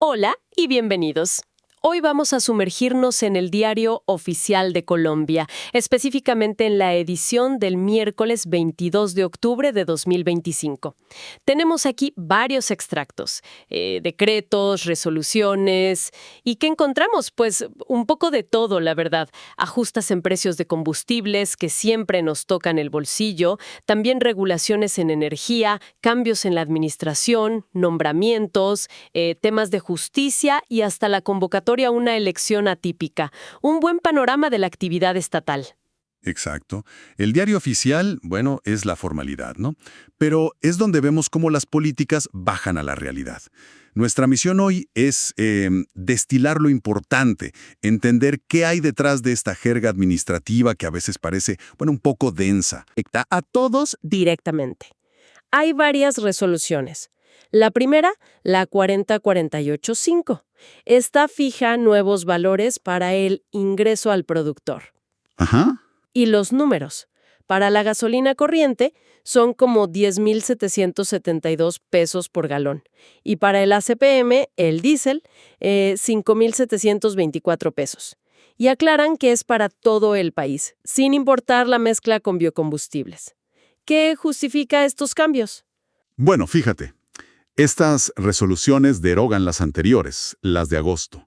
Hola y bienvenidos. Hoy vamos a sumergirnos en el Diario Oficial de Colombia, específicamente en la edición del miércoles 22 de octubre de 2025. Tenemos aquí varios extractos, decretos, resoluciones, y ¿qué encontramos? Pues un poco de todo, la verdad. Ajustes en precios de combustibles que siempre nos tocan el bolsillo, también regulaciones en energía, cambios en la administración, nombramientos, temas de justicia y hasta la convocatoria a una elección atípica. Un buen panorama de la actividad estatal. Exacto. El diario oficial, bueno, es la formalidad, ¿no? Pero es donde vemos cómo las políticas bajan a la realidad. Nuestra misión hoy es destilar lo importante, entender qué hay detrás de esta jerga administrativa que a veces parece, bueno, un poco densa. Afecta a todos directamente. Hay varias resoluciones. La primera, la 40485. Esta fija nuevos valores para el ingreso al productor. Ajá. Y los números. Para la gasolina corriente son como 10,772 pesos por galón. Y para el ACPM, el diésel, 5,724 pesos. Y aclaran que es para todo el país, sin importar la mezcla con biocombustibles. ¿Qué justifica estos cambios? Bueno, fíjate. Estas resoluciones derogan las anteriores, las de agosto.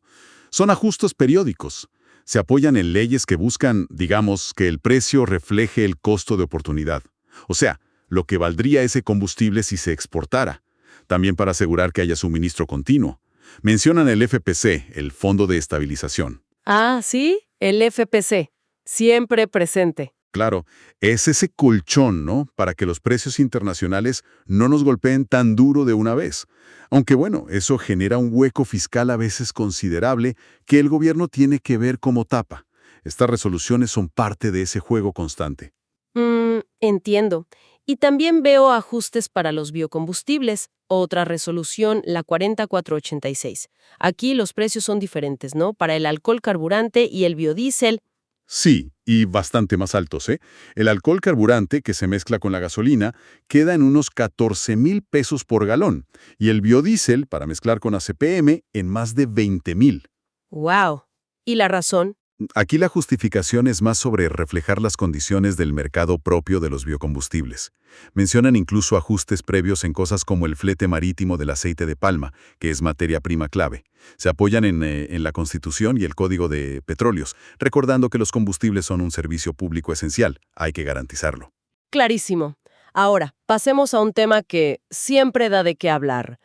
Son ajustes periódicos. Se apoyan en leyes que buscan, digamos, que el precio refleje el costo de oportunidad. O sea, lo que valdría ese combustible si se exportara. También para asegurar que haya suministro continuo. Mencionan el FPC, el Fondo de Estabilización. Ah, sí, el FPC. Siempre presente. Claro, es ese colchón, ¿no? Para que los precios internacionales no nos golpeen tan duro de una vez. Aunque bueno, eso genera un hueco fiscal a veces considerable que el gobierno tiene que ver cómo tapa. Estas resoluciones son parte de ese juego constante. Entiendo. Y también veo ajustes para los biocombustibles. Otra resolución, la 40486. Aquí los precios son diferentes, ¿no? Para el alcohol carburante y el biodiesel. Sí, y bastante más altos, ¿eh? El alcohol carburante, que se mezcla con la gasolina, queda en unos 14,000 pesos por galón, y el biodiesel, para mezclar con ACPM, en más de 20,000. ¡Wow! ¿Y la razón? Aquí la justificación es más sobre reflejar las condiciones del mercado propio de los biocombustibles. Mencionan incluso ajustes previos en cosas como el flete marítimo del aceite de palma, que es materia prima clave. Se apoyan en la Constitución y el Código de Petróleos, recordando que los combustibles son un servicio público esencial. Hay que garantizarlo. Clarísimo. Ahora, pasemos a un tema que siempre da de qué hablar.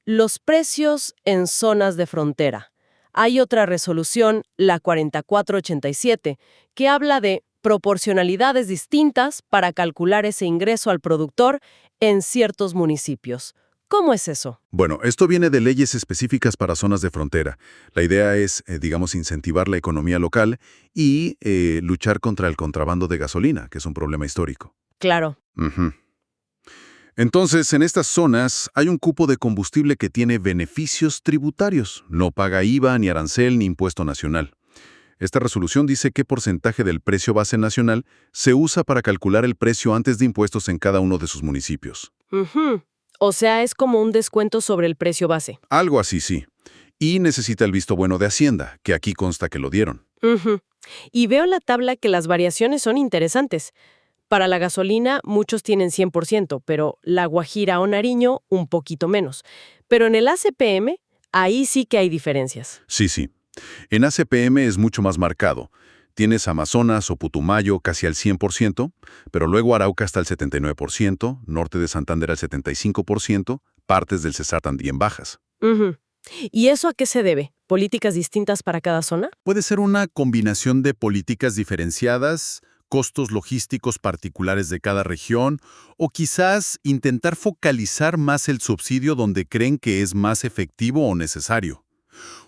Los precios en zonas de frontera. Hay otra resolución, la 4487, que habla de proporcionalidades distintas para calcular ese ingreso al productor en ciertos municipios. ¿Cómo es eso? Bueno, esto viene de leyes específicas para zonas de frontera. La idea es, digamos, incentivar la economía local y luchar contra el contrabando de gasolina, que es un problema histórico. Claro. Ujú. Entonces, en estas zonas hay un cupo de combustible que tiene beneficios tributarios. No paga IVA, ni arancel, ni impuesto nacional. Esta resolución dice qué porcentaje del precio base nacional se usa para calcular el precio antes de impuestos en cada uno de sus municipios. Ujú. O sea, es como un descuento sobre el precio base. Algo así, sí. Y necesita el visto bueno de Hacienda, que aquí consta que lo dieron. Ujú. Y veo en la tabla que las variaciones son interesantes. Para la gasolina, muchos tienen 100%, pero la Guajira o Nariño, un poquito menos. Pero en el ACPM, ahí sí que hay diferencias. Sí, sí. En ACPM es mucho más marcado. Tienes Amazonas o Putumayo casi al 100%, pero luego Arauca hasta el 79%, norte de Santander al 75%, partes del Cesar también bajas. Ujú. ¿Y eso a qué se debe? ¿Políticas distintas para cada zona? Puede ser una combinación de políticas diferenciadas, costos logísticos particulares de cada región, o quizás intentar focalizar más el subsidio donde creen que es más efectivo o necesario.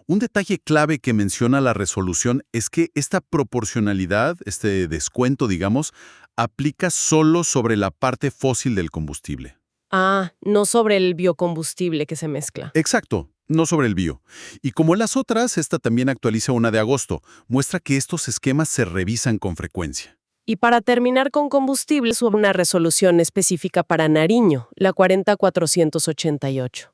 Un detalle clave que menciona la resolución es que esta proporcionalidad, este descuento, digamos, aplica solo sobre la parte fósil del combustible. Ah, no sobre el biocombustible que se mezcla. Exacto, no sobre el bio. Y como en las otras, esta también actualiza una de agosto. Muestra que estos esquemas se revisan con frecuencia. Y para terminar con combustibles, hubo una resolución específica para Nariño, la 40488.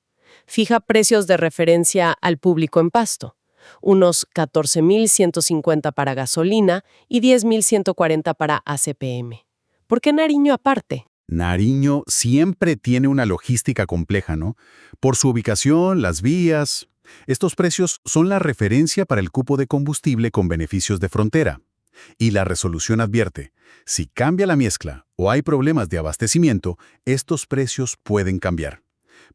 fija precios de referencia al público en Pasto, unos 14.150 para gasolina y 10.140 para ACPM. ¿Por qué Nariño aparte? Nariño siempre tiene una logística compleja, ¿no? Por su ubicación, las vías. Estos precios son la referencia para el cupo de combustible con beneficios de frontera. Y la resolución advierte, si cambia la mezcla o hay problemas de abastecimiento, estos precios pueden cambiar.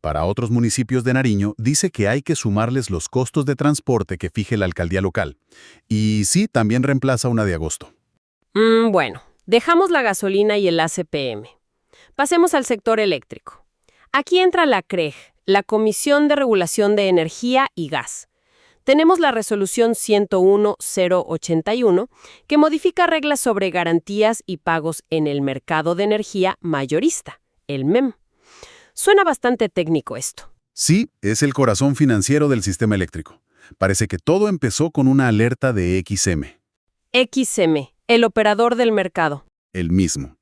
Para otros municipios de Nariño, dice que hay que sumarles los costos de transporte que fije la alcaldía local. Y sí, también reemplaza una de agosto. Bueno, dejamos la gasolina y el ACPM. Pasemos al sector eléctrico. Aquí entra la CREG, la Comisión de Regulación de Energía y Gas. Tenemos la resolución 101-081, que modifica reglas sobre garantías y pagos en el mercado de energía mayorista, el MEM. Suena bastante técnico esto. Sí, es el corazón financiero del sistema eléctrico. Parece que todo empezó con una alerta de XM. XM, el operador del mercado. El mismo.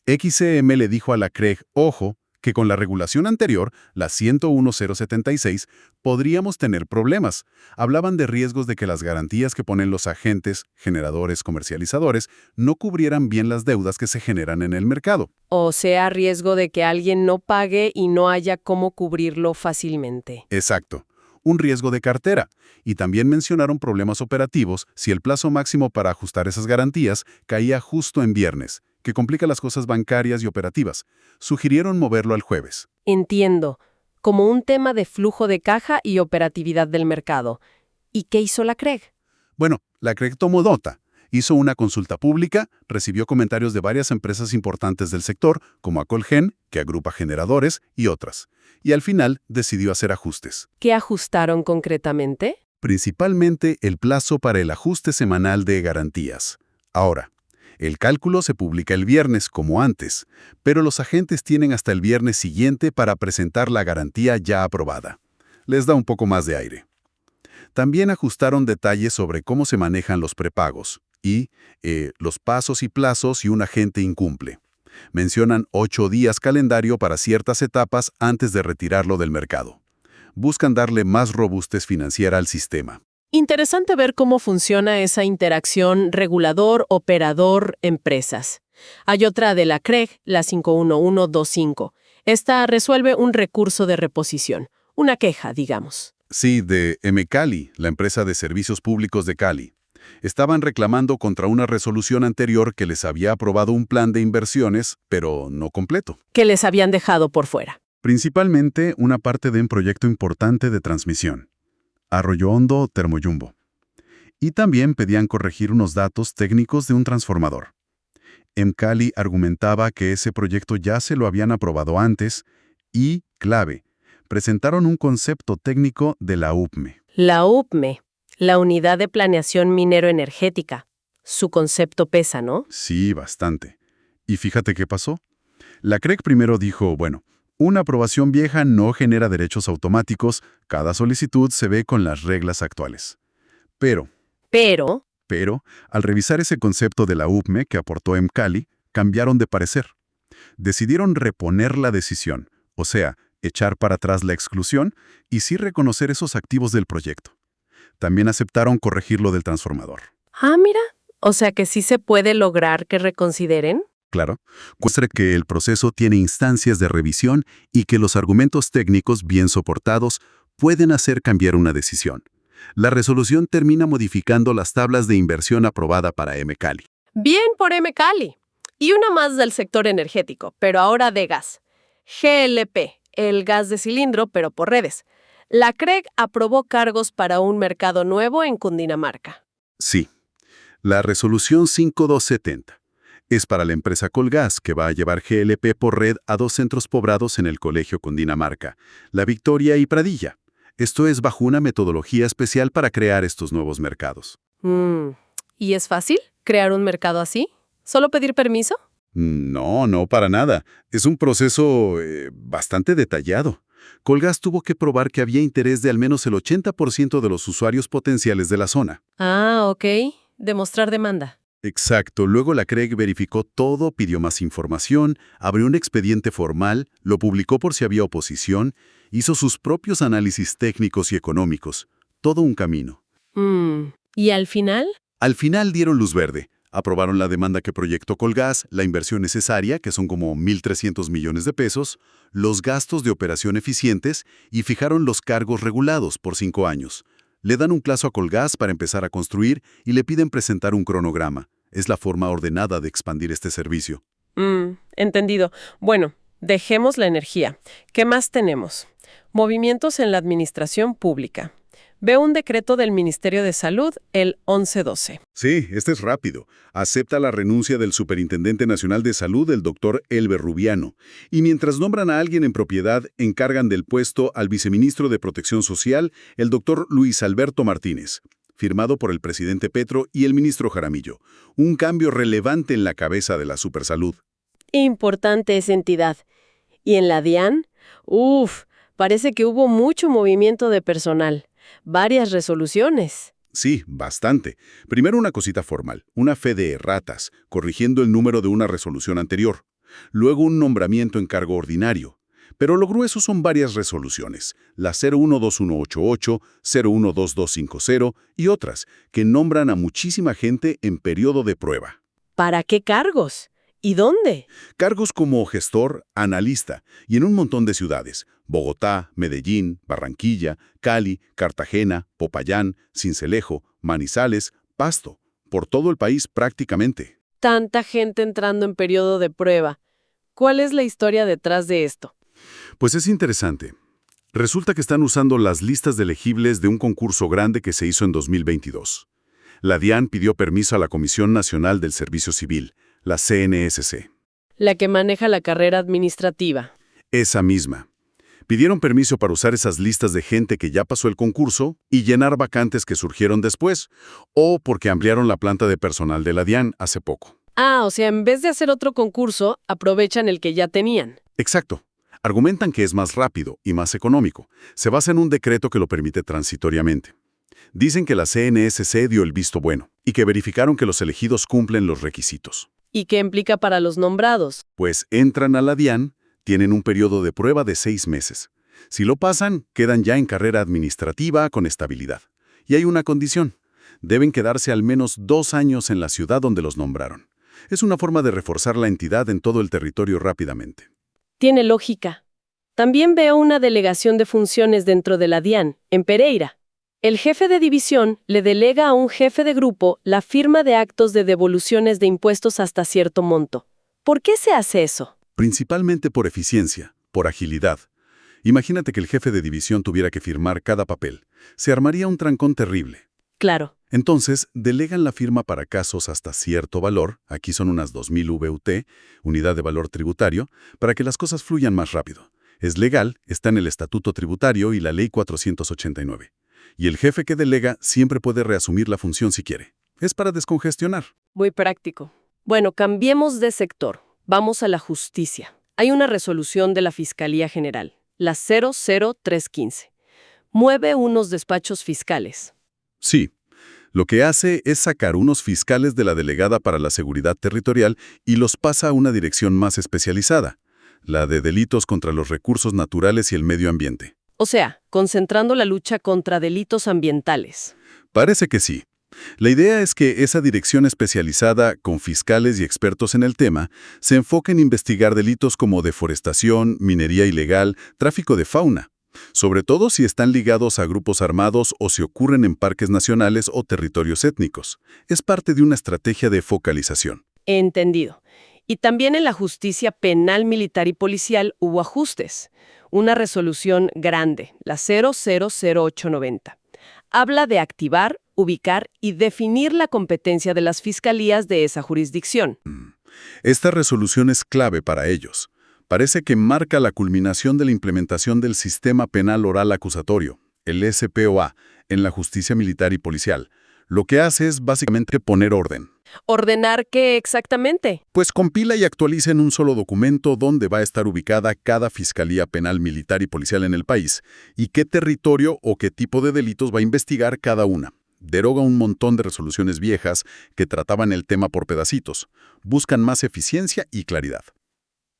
XM le dijo a la CREG, ojo, que con la regulación anterior, la 101-076, podríamos tener problemas. Hablaban de riesgos de que las garantías que ponen los agentes, generadores, comercializadores, no cubrieran bien las deudas que se generan en el mercado. O sea, riesgo de que alguien no pague y no haya cómo cubrirlo fácilmente. Exacto. Un riesgo de cartera. Y también mencionaron problemas operativos si el plazo máximo para ajustar esas garantías caía justo en viernes, que complica las cosas bancarias y operativas. Sugirieron moverlo al jueves. Entiendo, como un tema de flujo de caja y operatividad del mercado. ¿Y qué hizo la CREG? Bueno, la CREG tomó nota. Hizo una consulta pública, recibió comentarios de varias empresas importantes del sector, como Acolgen, que agrupa generadores, y otras. Y al final decidió hacer ajustes. ¿Qué ajustaron concretamente? Principalmente el plazo para el ajuste semanal de garantías. Ahora, el cálculo se publica el viernes como antes, pero los agentes tienen hasta el viernes siguiente para presentar la garantía ya aprobada. Les da un poco más de aire. También ajustaron detalles sobre cómo se manejan los prepagos y los pasos y plazos si un agente incumple. Mencionan 8 días calendario para ciertas etapas antes de retirarlo del mercado. Buscan darle más robustez financiera al sistema. Interesante ver cómo funciona esa interacción regulador-operador-empresas. Hay otra de la CREG, la 51125. Esta resuelve un recurso de reposición, una queja, digamos. Sí, de Mcali, la empresa de servicios públicos de Cali. Estaban reclamando contra una resolución anterior que les había aprobado un plan de inversiones, pero no completo. Que les habían dejado por fuera. Principalmente una parte de un proyecto importante de transmisión. Arroyo Hondo, Termoyumbo. Y también pedían corregir unos datos técnicos de un transformador. Mcali argumentaba que ese proyecto ya se lo habían aprobado antes y, clave, presentaron un concepto técnico de la UPME. La UPME, la Unidad de Planeación Minero-Energética. Su concepto pesa, ¿no? Sí, bastante. Y fíjate qué pasó. La CREG primero dijo, bueno, una aprobación vieja no genera derechos automáticos, cada solicitud se ve con las reglas actuales. Pero, al revisar ese concepto de la UPME que aportó Mcali, cambiaron de parecer. Decidieron reponer la decisión, o sea, echar para atrás la exclusión y sí reconocer esos activos del proyecto. También aceptaron corregir lo del transformador. Ah, mira, o sea que sí se puede lograr que reconsideren. Claro, muestra que el proceso tiene instancias de revisión y que los argumentos técnicos bien soportados pueden hacer cambiar una decisión. La resolución termina modificando las tablas de inversión aprobada para Mcali. Bien por Mcali. Y una más del sector energético, pero ahora de gas. GLP, el gas de cilindro, pero por redes. La CREG aprobó cargos para un mercado nuevo en Cundinamarca. Sí, la resolución 5270. Es para la empresa Colgas, que va a llevar GLP por red a 2 centros poblados en el Colegio Cundinamarca, La Victoria y Pradilla. Esto es bajo una metodología especial para crear estos nuevos mercados. ¿Y es fácil crear un mercado así? ¿Solo pedir permiso? No, para nada. Es un proceso bastante detallado. Colgas tuvo que probar que había interés de al menos el 80% de los usuarios potenciales de la zona. Ah, ok. Demostrar demanda. Exacto. Luego la CREG verificó todo, pidió más información, abrió un expediente formal, lo publicó por si había oposición, hizo sus propios análisis técnicos y económicos. Todo un camino. ¿Y al final? Al final dieron luz verde. Aprobaron la demanda que proyectó Colgas, la inversión necesaria, que son como 1.300 millones de pesos, los gastos de operación eficientes y fijaron los cargos regulados por 5 años. Le dan un plazo a Colgas para empezar a construir y le piden presentar un cronograma. Es la forma ordenada de expandir este servicio. Entendido. Bueno, dejemos la energía. ¿Qué más tenemos? Movimientos en la administración pública. Veo un decreto del Ministerio de Salud, el 1112. Sí, este es rápido. Acepta la renuncia del Superintendente Nacional de Salud, el doctor Elber Rubiano. Y mientras nombran a alguien en propiedad, encargan del puesto al viceministro de Protección Social, el doctor Luis Alberto Martínez, firmado por el presidente Petro y el ministro Jaramillo. Un cambio relevante en la cabeza de la Supersalud. Importante esa entidad. ¿Y en la DIAN? Parece que hubo mucho movimiento de personal. Varias resoluciones. Sí, bastante. Primero una cosita formal, una fe de erratas, corrigiendo el número de una resolución anterior. Luego un nombramiento en cargo ordinario. Pero lo grueso son varias resoluciones, la 012188, 012250 y otras, que nombran a muchísima gente en periodo de prueba. ¿Para qué cargos? ¿Y dónde? Cargos como gestor, analista, y en un montón de ciudades: Bogotá, Medellín, Barranquilla, Cali, Cartagena, Popayán, Sincelejo, Manizales, Pasto, por todo el país prácticamente. Tanta gente entrando en periodo de prueba. ¿Cuál es la historia detrás de esto? Pues es interesante. Resulta que están usando las listas de elegibles de un concurso grande que se hizo en 2022. La DIAN pidió permiso a la Comisión Nacional del Servicio Civil, la CNSC. La que maneja la carrera administrativa. Esa misma. Pidieron permiso para usar esas listas de gente que ya pasó el concurso y llenar vacantes que surgieron después, o porque ampliaron la planta de personal de la DIAN hace poco. O sea, en vez de hacer otro concurso, aprovechan el que ya tenían. Exacto. Argumentan que es más rápido y más económico. Se basa en un decreto que lo permite transitoriamente. Dicen que la CNSC dio el visto bueno y que verificaron que los elegidos cumplen los requisitos. ¿Y qué implica para los nombrados? Pues entran a la DIAN, tienen un periodo de prueba de 6 meses. Si lo pasan, quedan ya en carrera administrativa con estabilidad. Y hay una condición: deben quedarse al menos 2 años en la ciudad donde los nombraron. Es una forma de reforzar la entidad en todo el territorio rápidamente. Tiene lógica. También veo una delegación de funciones dentro de la DIAN, en Pereira. El jefe de división le delega a un jefe de grupo la firma de actos de devoluciones de impuestos hasta cierto monto. ¿Por qué se hace eso? Principalmente por eficiencia, por agilidad. Imagínate que el jefe de división tuviera que firmar cada papel. Se armaría un trancón terrible. Claro. Entonces, delegan la firma para casos hasta cierto valor, aquí son unas 2.000 VUT, unidad de valor tributario, para que las cosas fluyan más rápido. Es legal, está en el Estatuto Tributario y la Ley 489. Y el jefe que delega siempre puede reasumir la función si quiere. Es para descongestionar. Muy práctico. Bueno, cambiemos de sector. Vamos a la justicia. Hay una resolución de la Fiscalía General, la 00315. Mueve unos despachos fiscales. Sí. Lo que hace es sacar unos fiscales de la Delegada para la Seguridad Territorial y los pasa a una dirección más especializada, la de Delitos contra los Recursos Naturales y el Medio Ambiente. O sea, concentrando la lucha contra delitos ambientales. Parece que sí. La idea es que esa dirección especializada, con fiscales y expertos en el tema, se enfoque en investigar delitos como deforestación, minería ilegal, tráfico de fauna. Sobre todo si están ligados a grupos armados o si ocurren en parques nacionales o territorios étnicos. Es parte de una estrategia de focalización. Entendido. Y también en la justicia penal, militar y policial hubo ajustes. Una resolución grande, la 000890. Habla de activar, ubicar y definir la competencia de las fiscalías de esa jurisdicción. Esta resolución es clave para ellos. Parece que marca la culminación de la implementación del Sistema Penal Oral Acusatorio, el SPOA, en la justicia militar y policial. Lo que hace es básicamente poner orden. ¿Ordenar qué exactamente? Pues compila y actualiza en un solo documento dónde va a estar ubicada cada Fiscalía Penal Militar y Policial en el país y qué territorio o qué tipo de delitos va a investigar cada una. deroga un montón de resoluciones viejas que trataban el tema por pedacitos. Buscan más eficiencia y claridad.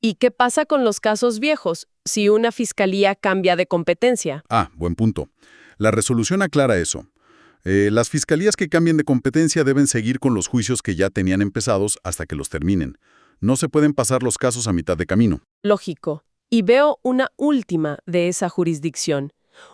¿Y qué pasa con los casos viejos si una fiscalía cambia de competencia? Ah, buen punto. La resolución aclara eso. Las fiscalías que cambien de competencia deben seguir con los juicios que ya tenían empezados hasta que los terminen. No se pueden pasar los casos a mitad de camino. Lógico. Y veo una última de esa jurisdicción.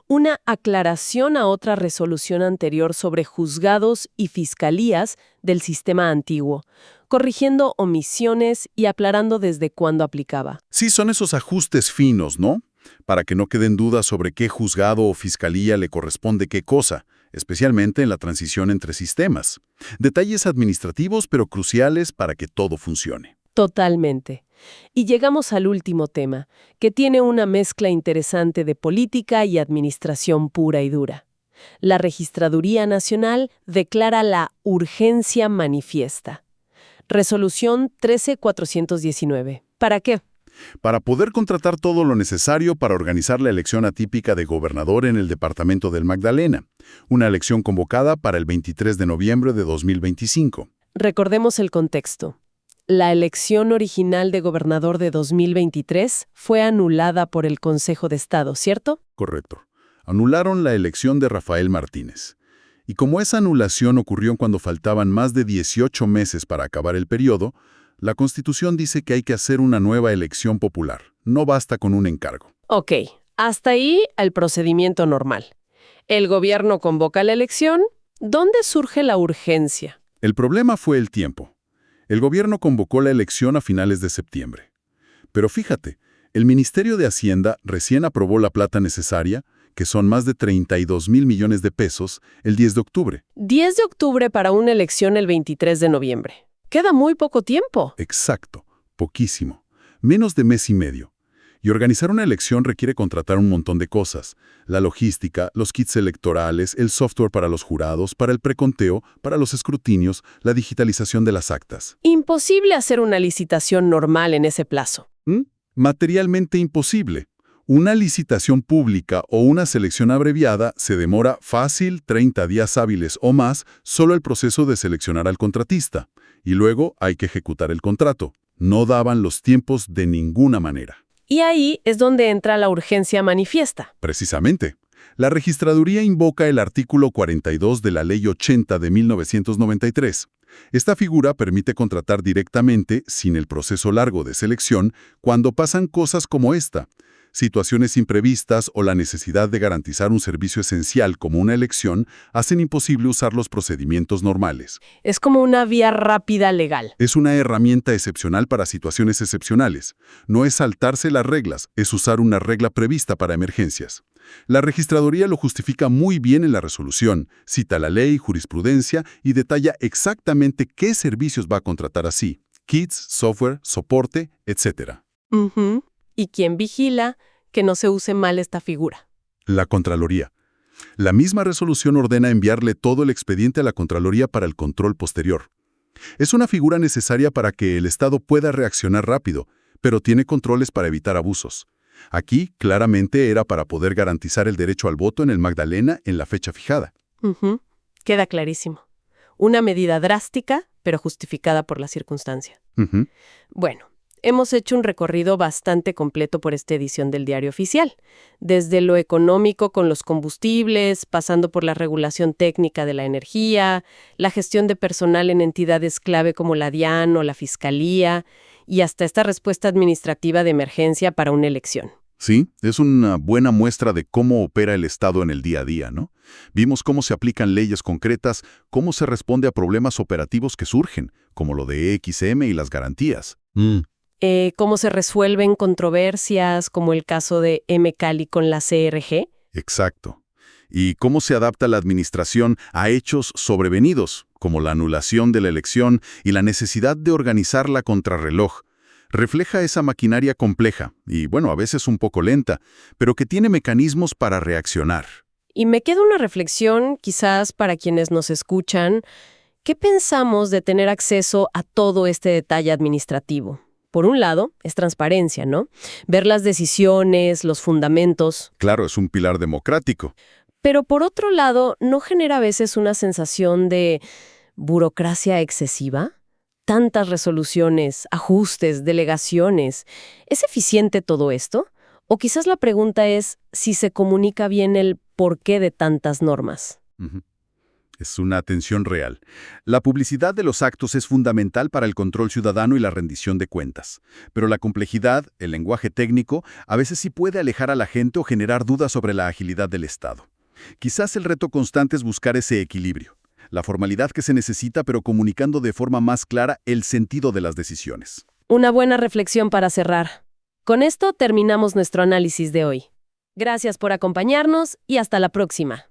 Una aclaración a otra resolución anterior sobre juzgados y fiscalías del sistema antiguo, corrigiendo omisiones y aclarando desde cuándo aplicaba. Sí, son esos ajustes finos, ¿no? Para que no queden dudas sobre qué juzgado o fiscalía le corresponde qué cosa, especialmente en la transición entre sistemas. Detalles administrativos pero cruciales para que todo funcione. Totalmente. Y llegamos al último tema, que tiene una mezcla interesante de política y administración pura y dura. La Registraduría Nacional declara la urgencia manifiesta. Resolución 13419. ¿Para qué? Para poder contratar todo lo necesario para organizar la elección atípica de gobernador en el departamento del Magdalena, una elección convocada para el 23 de noviembre de 2025. Recordemos el contexto. La elección original de gobernador de 2023 fue anulada por el Consejo de Estado, ¿cierto? Correcto. Anularon la elección de Rafael Martínez. Y como esa anulación ocurrió cuando faltaban más de 18 meses para acabar el periodo, la Constitución dice que hay que hacer una nueva elección popular. No basta con un encargo. Ok, hasta ahí el procedimiento normal. El gobierno convoca la elección. ¿Dónde surge la urgencia? El problema fue el tiempo. El gobierno convocó la elección a finales de septiembre. Pero fíjate, el Ministerio de Hacienda recién aprobó la plata necesaria, que son más de 32,000 millones de pesos, el 10 de octubre. 10 de octubre para una elección el 23 de noviembre. Queda muy poco tiempo. Exacto, poquísimo. Menos de mes y medio. Y organizar una elección requiere contratar un montón de cosas. La logística, los kits electorales, el software para los jurados, para el preconteo, para los escrutinios, la digitalización de las actas. Imposible hacer una licitación normal en ese plazo. Materialmente imposible. Una licitación pública o una selección abreviada se demora fácil 30 días hábiles o más solo el proceso de seleccionar al contratista. Y luego hay que ejecutar el contrato. No daban los tiempos de ninguna manera. Y ahí es donde entra la urgencia manifiesta. Precisamente. La Registraduría invoca el artículo 42 de la Ley 80 de 1993. Esta figura permite contratar directamente, sin el proceso largo de selección, cuando pasan cosas como esta. Situaciones imprevistas o la necesidad de garantizar un servicio esencial como una elección hacen imposible usar los procedimientos normales. Es como una vía rápida legal. Es una herramienta excepcional para situaciones excepcionales. No es saltarse las reglas, es usar una regla prevista para emergencias. La Registraduría lo justifica muy bien en la resolución, cita la ley, jurisprudencia y detalla exactamente qué servicios va a contratar así: kits, software, soporte, etc. ¿Y quién vigila que no se use mal esta figura? La Contraloría. La misma resolución ordena enviarle todo el expediente a la Contraloría para el control posterior. Es una figura necesaria para que el Estado pueda reaccionar rápido, pero tiene controles para evitar abusos. Aquí, claramente, era para poder garantizar el derecho al voto en el Magdalena en la fecha fijada. Queda clarísimo. Una medida drástica, pero justificada por la circunstancia. Bueno. Hemos hecho un recorrido bastante completo por esta edición del Diario Oficial, desde lo económico con los combustibles, pasando por la regulación técnica de la energía, la gestión de personal en entidades clave como la DIAN o la Fiscalía, y hasta esta respuesta administrativa de emergencia para una elección. Sí, es una buena muestra de cómo opera el Estado en el día a día, ¿no? Vimos cómo se aplican leyes concretas, cómo se responde a problemas operativos que surgen, como lo de EXM y las garantías. Cómo se resuelven controversias, como el caso de M-Cali con la CRG. Exacto. Y cómo se adapta la administración a hechos sobrevenidos, como la anulación de la elección y la necesidad de organizarla contrarreloj. Refleja esa maquinaria compleja y, bueno, a veces un poco lenta, pero que tiene mecanismos para reaccionar. Y me queda una reflexión, quizás para quienes nos escuchan. ¿Qué pensamos de tener acceso a todo este detalle administrativo? Por un lado, es transparencia, ¿no? Ver las decisiones, los fundamentos. Claro, es un pilar democrático. Pero por otro lado, ¿no genera a veces una sensación de burocracia excesiva? Tantas resoluciones, ajustes, delegaciones. ¿Es eficiente todo esto? O quizás la pregunta es si se comunica bien el porqué de tantas normas. Ujú. Es una tensión real. La publicidad de los actos es fundamental para el control ciudadano y la rendición de cuentas. Pero la complejidad, el lenguaje técnico, a veces sí puede alejar a la gente o generar dudas sobre la agilidad del Estado. Quizás el reto constante es buscar ese equilibrio, la formalidad que se necesita, pero comunicando de forma más clara el sentido de las decisiones. Una buena reflexión para cerrar. Con esto terminamos nuestro análisis de hoy. Gracias por acompañarnos y hasta la próxima.